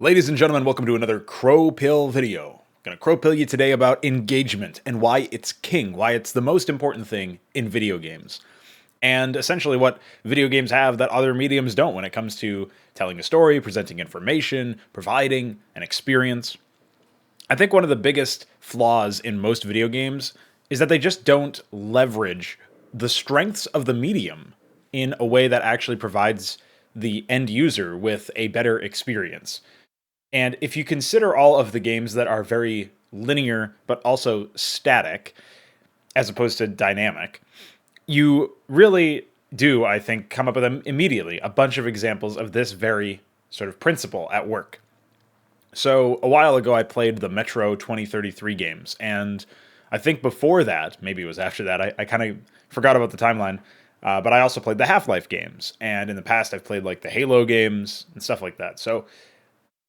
Ladies and gentlemen, welcome to another Crowpill video. I'm going to Crowpill you today about engagement and why it's king, why it's the most important thing in video games. And essentially what video games have that other mediums don't when it comes to telling a story, presenting information, providing an experience. I think one of the biggest flaws in most video games is that they just don't leverage the strengths of the medium in a way that actually provides the end user with a better experience. And if you consider all of the games that are very linear but also static, as opposed to dynamic, you really do, I think, come up with them immediately. A bunch of examples of this very sort of principle at work. So a while ago, I played the Metro 2033 games, and I think before that, maybe it was after that, I kind of forgot about the timeline, but I also played the Half-Life games, and in the past, I've played like the Halo games and stuff like that. So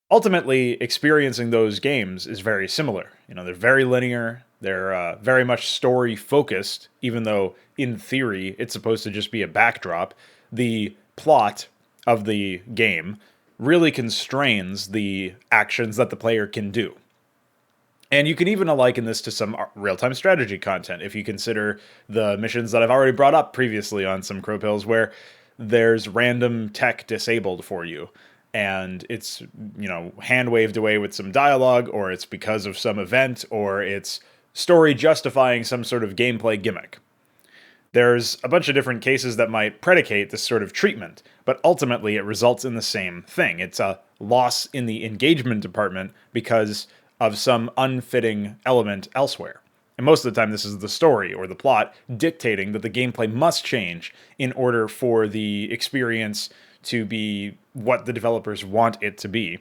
ultimately, experiencing those games is very similar. You know, they're very linear. They're very much story focused, even though in theory it's supposed to just be a backdrop. The plot of the game really constrains the actions that the player can do. And you can even liken this to some real-time strategy content if you consider the missions that I've already brought up previously on some Crowpills where there's random tech disabled for you. And it's, hand waved away with some dialogue, or it's because of some event, or it's story justifying some sort of gameplay gimmick. There's a bunch of different cases that might predicate this sort of treatment, but ultimately it results in the same thing. It's a loss in the engagement department because of some unfitting element elsewhere. And most of the time this is the story or the plot dictating that the gameplay must change in order for the experience to be what the developers want it to be.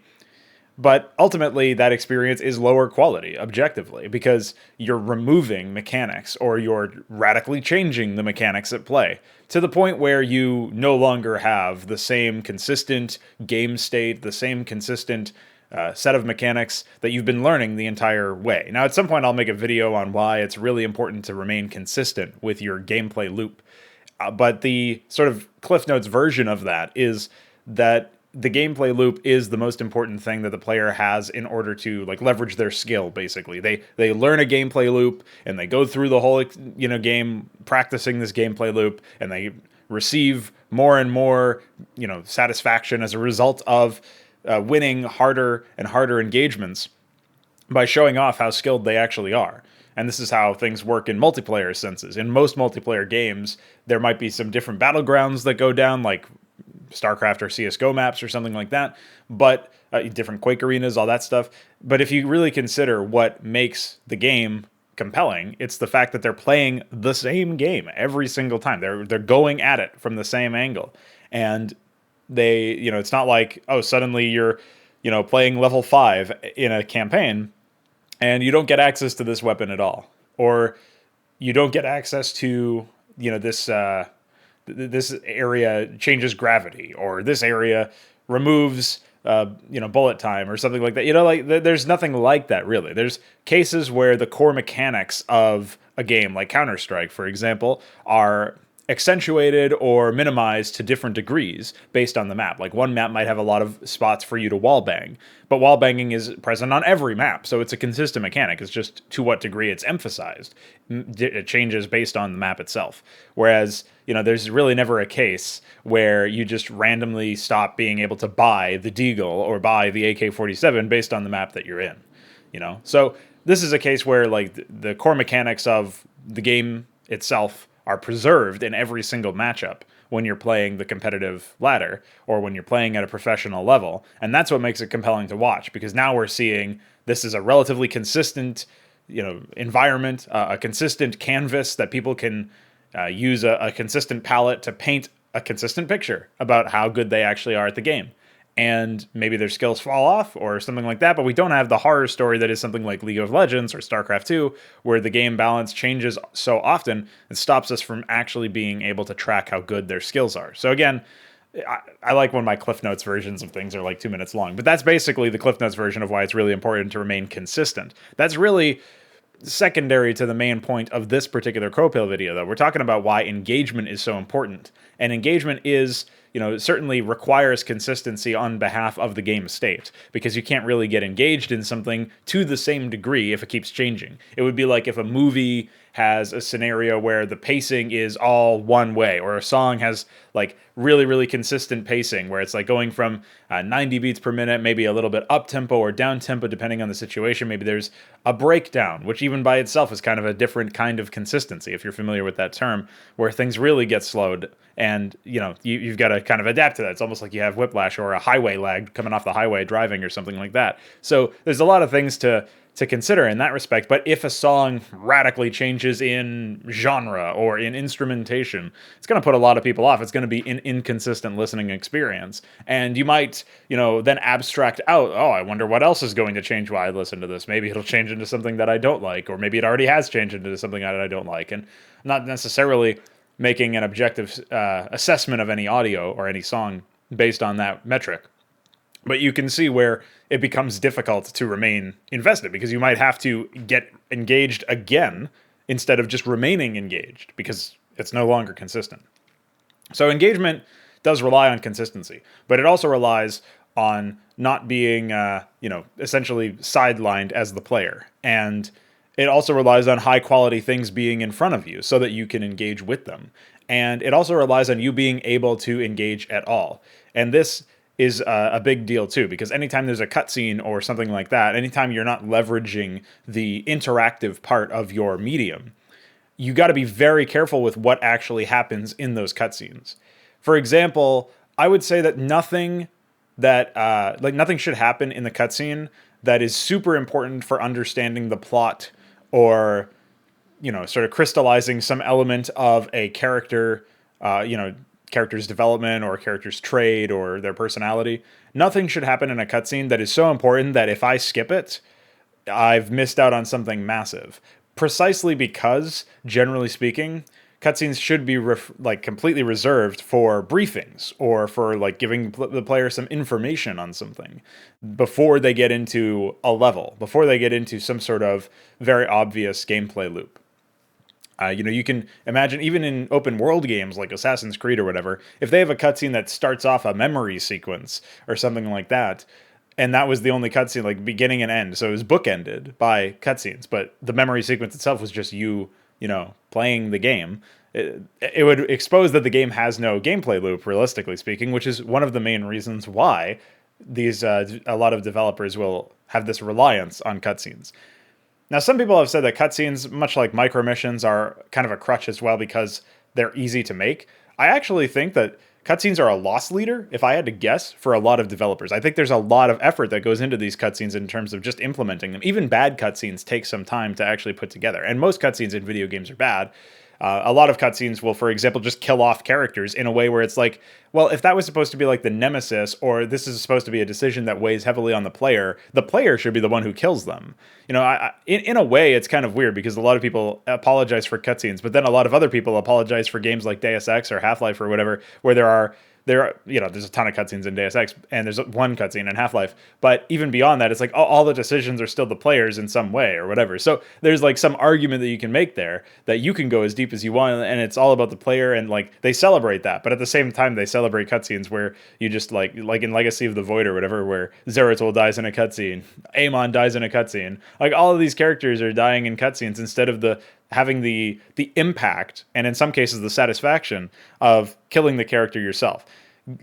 But ultimately, that experience is lower quality, objectively, because you're removing mechanics or you're radically changing the mechanics at play to the point where you no longer have the same consistent game state, the same consistent set of mechanics that you've been learning the entire way. Now, at some point, I'll make a video on why it's really important to remain consistent with your gameplay loop. But the sort of Cliff Notes version of that is that the gameplay loop is the most important thing that the player has in order to leverage their skill. Basically, they learn a gameplay loop and they go through the whole game practicing this gameplay loop, and they receive more and more satisfaction as a result of winning harder and harder engagements by showing off how skilled they actually are. And this is how things work in multiplayer senses. In most multiplayer games, there might be some different battlegrounds that go down, like StarCraft or CSGO maps or something like that, but different Quake arenas, all that stuff. But if you really consider what makes the game compelling, it's the fact that they're playing the same game every single time. They're going at it from the same angle. And they, it's not like, oh, suddenly you're, playing level 5 in a campaign and you don't get access to this weapon at all, or you don't get access to this this area changes gravity, or this area removes bullet time or something like that. There's nothing like that really. There's cases where the core mechanics of a game, like Counter-Strike, for example, are accentuated or minimized to different degrees based on the map. Like one map might have a lot of spots for you to wallbang, but wallbanging is present on every map, so it's a consistent mechanic. It's just to what degree it's emphasized. It changes based on the map itself. Whereas, there's really never a case where you just randomly stop being able to buy the Deagle or buy the AK-47 based on the map that you're in. So this is a case where the core mechanics of the game itself are preserved in every single matchup when you're playing the competitive ladder or when you're playing at a professional level. And that's what makes it compelling to watch, because now we're seeing this is a relatively consistent, environment, a consistent canvas that people can use a consistent palette to paint a consistent picture about how good they actually are at the game. And maybe their skills fall off or something like that, but we don't have the horror story that is something like League of Legends or StarCraft 2, where the game balance changes so often and stops us from actually being able to track how good their skills are. So again, I like when my Cliff Notes versions of things are like 2 minutes long, but that's basically the Cliff Notes version of why it's really important to remain consistent. That's really secondary to the main point of this particular Crowpill video, though. We're talking about why engagement is so important. And engagement is certainly requires consistency on behalf of the game state, because you can't really get engaged in something to the same degree if it keeps changing. It would be like if a movie has a scenario where the pacing is all one way, or a song has like really, really consistent pacing where it's like going from 90 beats per minute, maybe a little bit up tempo or down tempo depending on the situation. Maybe there's a breakdown, which even by itself is kind of a different kind of consistency, if you're familiar with that term, where things really get slowed, and you've got to kind of adapt to that. It's almost like you have whiplash or a highway lag coming off the highway driving or something like that. So there's a lot of things to consider in that respect. But if a song radically changes in genre or in instrumentation, it's going to put a lot of people off. It's going to be an inconsistent listening experience. And you might, then abstract out, oh, I wonder what else is going to change while I listen to this. Maybe it'll change into something that I don't like, or maybe it already has changed into something that I don't like. And not necessarily making an objective assessment of any audio or any song based on that metric. But you can see where it becomes difficult to remain invested, because you might have to get engaged again instead of just remaining engaged, because it's no longer consistent. So engagement does rely on consistency, but it also relies on not being, essentially sidelined as the player. And it also relies on high quality things being in front of you so that you can engage with them. And it also relies on you being able to engage at all. And this is a big deal too, because anytime there's a cutscene or something like that, anytime you're not leveraging the interactive part of your medium, you got to be very careful with what actually happens in those cutscenes. For example, I would say that nothing should happen in the cutscene that is super important for understanding the plot, or sort of crystallizing some element of a character's development or character's trait or their personality. Nothing should happen in a cutscene that is so important that if I skip it, I've missed out on something massive. Precisely because, generally speaking, cutscenes should be completely reserved for briefings, or for giving the player some information on something before they get into a level, before they get into some sort of very obvious gameplay loop. You can imagine even in open world games like Assassin's Creed or whatever, if they have a cutscene that starts off a memory sequence or something like that, and that was the only cutscene, like beginning and end, so it was bookended by cutscenes, but the memory sequence itself was just you playing the game, it would expose that the game has no gameplay loop, realistically speaking, which is one of the main reasons why a lot of developers will have this reliance on cutscenes. Now, some people have said that cutscenes, much like micro missions, are kind of a crutch as well because they're easy to make. I actually think that cutscenes are a loss leader, if I had to guess, for a lot of developers. I think there's a lot of effort that goes into these cutscenes in terms of just implementing them. Even bad cutscenes take some time to actually put together, and most cutscenes in video games are bad. A lot of cutscenes will, for example, just kill off characters in a way where it's like, well, if that was supposed to be like the nemesis, or this is supposed to be a decision that weighs heavily on the player should be the one who kills them. In a way, it's kind of weird because a lot of people apologize for cutscenes, but then a lot of other people apologize for games like Deus Ex or Half-Life or whatever, where there's a ton of cutscenes in Deus Ex, and there's one cutscene in Half-Life. But even beyond that, it's like all the decisions are still the players in some way or whatever. So there's like some argument that you can make there that you can go as deep as you want, and it's all about the player, and they celebrate that. But at the same time, they celebrate cutscenes where you just like in Legacy of the Void or whatever, where Zeratul dies in a cutscene, Amon dies in a cutscene. Like all of these characters are dying in cutscenes instead of having the impact, and in some cases the satisfaction, of killing the character yourself.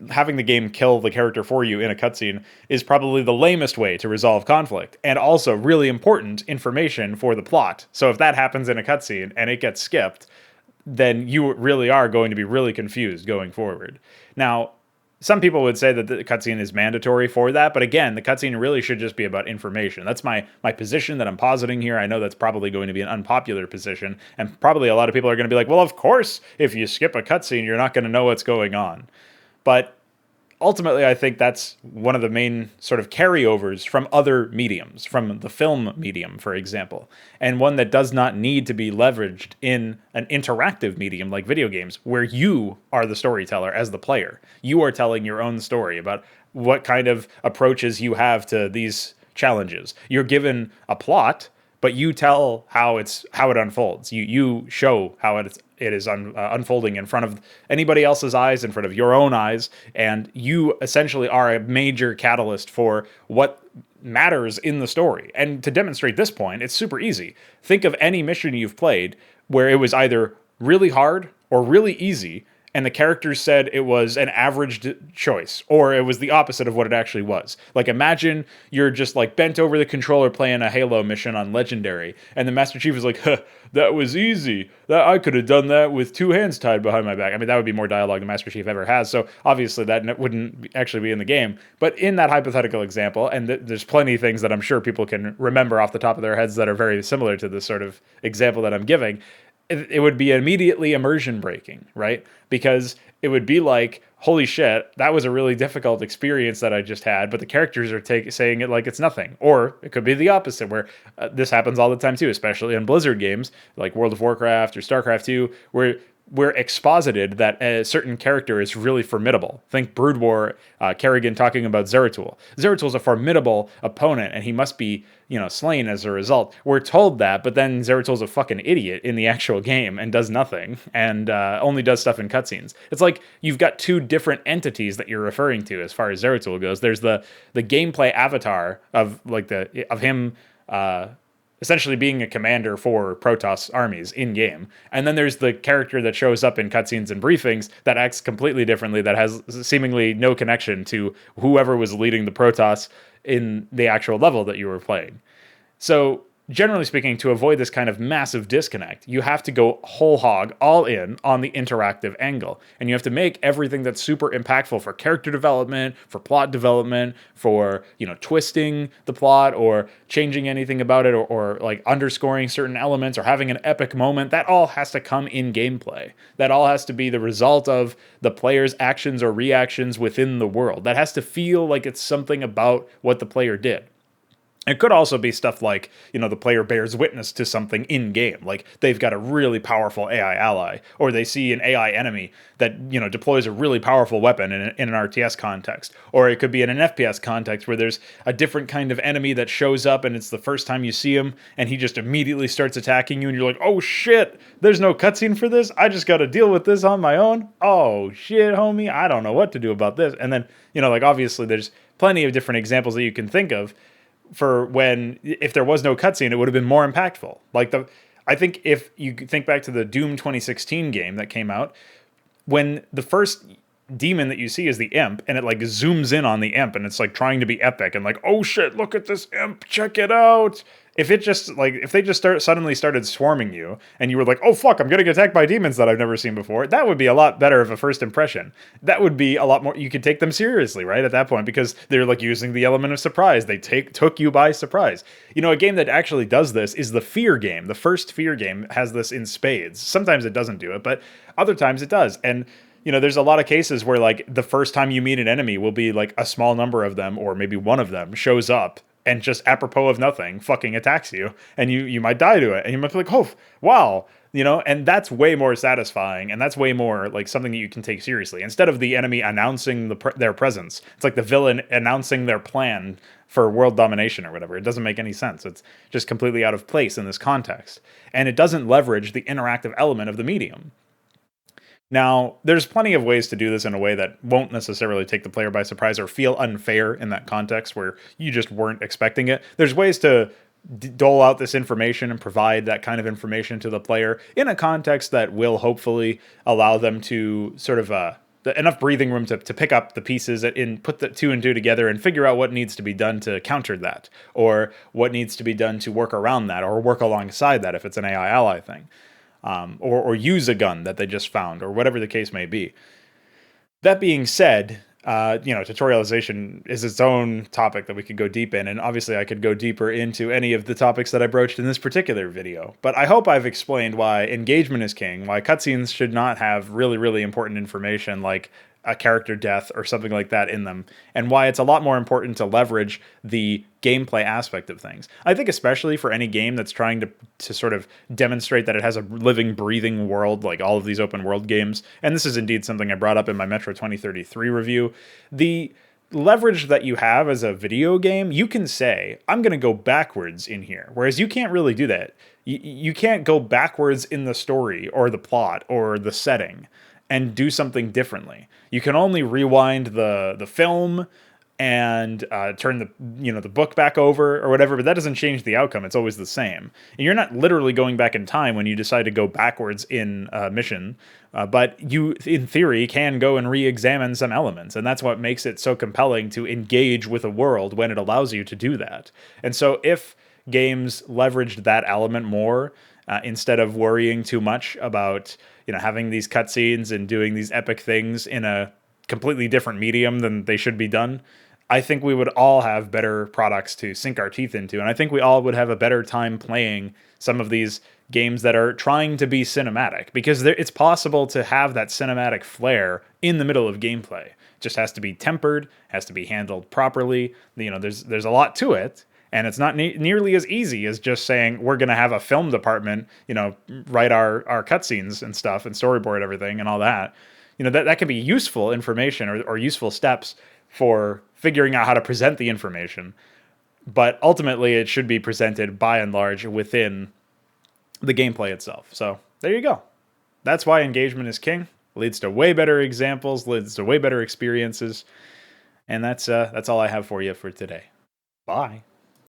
Having the game kill the character for you in a cutscene is probably the lamest way to resolve conflict, and also really important information for the plot. So if that happens in a cutscene and it gets skipped, then you really are going to be really confused going forward. Now, some people would say that the cutscene is mandatory for that, but again, the cutscene really should just be about information. That's my position that I'm positing here. I know that's probably going to be an unpopular position, and probably a lot of people are going to be like, well, of course, if you skip a cutscene, you're not going to know what's going on. But ultimately, I think that's one of the main sort of carryovers from other mediums, from the film medium, for example, and one that does not need to be leveraged in an interactive medium like video games, where you are the storyteller as the player. You are telling your own story about what kind of approaches you have to these challenges. You're given a plot, but you tell how it unfolds. You show how it is unfolding in front of anybody else's eyes, in front of your own eyes, and you essentially are a major catalyst for what matters in the story. And to demonstrate this point, it's super easy. Think of any mission you've played where it was either really hard or really easy, and the characters said it was an average choice, or it was the opposite of what it actually was. Like, imagine you're just like bent over the controller playing a Halo mission on Legendary, and the Master Chief is like, huh, that was easy. That I could have done that with 2 hands tied behind my back. I mean, that would be more dialogue than Master Chief ever has, so obviously that wouldn't actually be in the game. But in that hypothetical example, and there's plenty of things that I'm sure people can remember off the top of their heads that are very similar to this sort of example that I'm giving, it would be immediately immersion breaking, right? Because it would be like, holy shit, that was a really difficult experience that I just had, but the characters are saying it like it's nothing. Or it could be the opposite, where this happens all the time too, especially in Blizzard games like World of Warcraft or StarCraft 2, where we're exposited that a certain character is really formidable. Think Brood War, Kerrigan talking about Zeratul. Zeratul is a formidable opponent, and he must be, slain as a result. We're told that, but then Zeratul's a fucking idiot in the actual game and does nothing, and only does stuff in cutscenes. It's like you've got 2 different entities that you're referring to as far as Zeratul goes. There's the gameplay avatar of him. Essentially being a commander for Protoss armies in-game. And then there's the character that shows up in cutscenes and briefings that acts completely differently, that has seemingly no connection to whoever was leading the Protoss in the actual level that you were playing. So, generally speaking, to avoid this kind of massive disconnect, you have to go whole hog, all in, on the interactive angle. And you have to make everything that's super impactful for character development, for plot development, for, twisting the plot, or changing anything about it, or like underscoring certain elements, or having an epic moment. That all has to come in gameplay. That all has to be the result of the player's actions or reactions within the world. That has to feel like it's something about what the player did. It could also be stuff like, the player bears witness to something in-game, like they've got a really powerful AI ally, or they see an AI enemy that, deploys a really powerful weapon in an RTS context. Or it could be in an FPS context where there's a different kind of enemy that shows up and it's the first time you see him, and he just immediately starts attacking you, and you're like, oh shit, there's no cutscene for this? I just gotta deal with this on my own? Oh shit, homie, I don't know what to do about this. And then, obviously there's plenty of different examples that you can think of for when, if there was no cutscene, it would have been more impactful. I think if you think back to the Doom 2016 game that came out, when the first demon that you see is the imp, and it like zooms in on the imp, and it's like trying to be epic, and like, oh shit, look at this imp, check it out. If they just suddenly started swarming you, and you were like, oh fuck, I'm getting attacked by demons that I've never seen before, that would be a lot better of a first impression. That would be a lot more, you could take them seriously, right, at that point, because they're like using the element of surprise. They took you by surprise. A game that actually does this is the Fear game. The first Fear game has this in spades. Sometimes it doesn't do it, but other times it does. And there's a lot of cases where like the first time you meet an enemy will be like a small number of them, or maybe one of them shows up and just apropos of nothing fucking attacks you, and you might die to it, and you might be like, oh wow, and that's way more satisfying, and that's way more like something that you can take seriously, instead of the enemy announcing their presence. It's like the villain announcing their plan for world domination or whatever. It doesn't make any sense. It's just completely out of place in this context, and it doesn't leverage the interactive element of the medium. Now, there's plenty of ways to do this in a way that won't necessarily take the player by surprise or feel unfair in that context where you just weren't expecting it. There's ways to dole out this information and provide that kind of information to the player in a context that will hopefully allow them to sort of enough breathing room to pick up the pieces and put the 2 and 2 together and figure out what needs to be done to counter that, or what needs to be done to work around that, or work alongside that if it's an AI ally thing. Or use a gun that they just found, or whatever the case may be. That being said, tutorialization is its own topic that we could go deep in, and obviously I could go deeper into any of the topics that I broached in this particular video. But I hope I've explained why engagement is king, why cutscenes should not have really, really important information like a character death or something like that in them, and why it's a lot more important to leverage the gameplay aspect of things. I think especially for any game that's trying to sort of demonstrate that it has a living, breathing world, like all of these open world games, and this is indeed something I brought up in my Metro 2033 review, the leverage that you have as a video game, you can say, I'm going to go backwards in here. Whereas you can't really do that. You can't go backwards in the story or the plot or the setting and do something differently. You can only rewind the film and turn the book back over or whatever, but that doesn't change the outcome. It's always the same. And you're not literally going back in time when you decide to go backwards in a mission, but you, in theory, can go and re-examine some elements, and that's what makes it so compelling to engage with a world when it allows you to do that. And so if games leveraged that element more, instead of worrying too much about having these cutscenes and doing these epic things in a completely different medium than they should be done, I think we would all have better products to sink our teeth into. And I think we all would have a better time playing some of these games that are trying to be cinematic, because it's possible to have that cinematic flair in the middle of gameplay. It just has to be tempered, has to be handled properly. There's a lot to it. And it's not nearly as easy as just saying we're going to have a film department, write our cutscenes and stuff and storyboard everything and all that. That can be useful information or useful steps for figuring out how to present the information. But ultimately, it should be presented by and large within the gameplay itself. So there you go. That's why engagement is king. Leads to way better examples, leads to way better experiences. And that's all I have for you for today. Bye.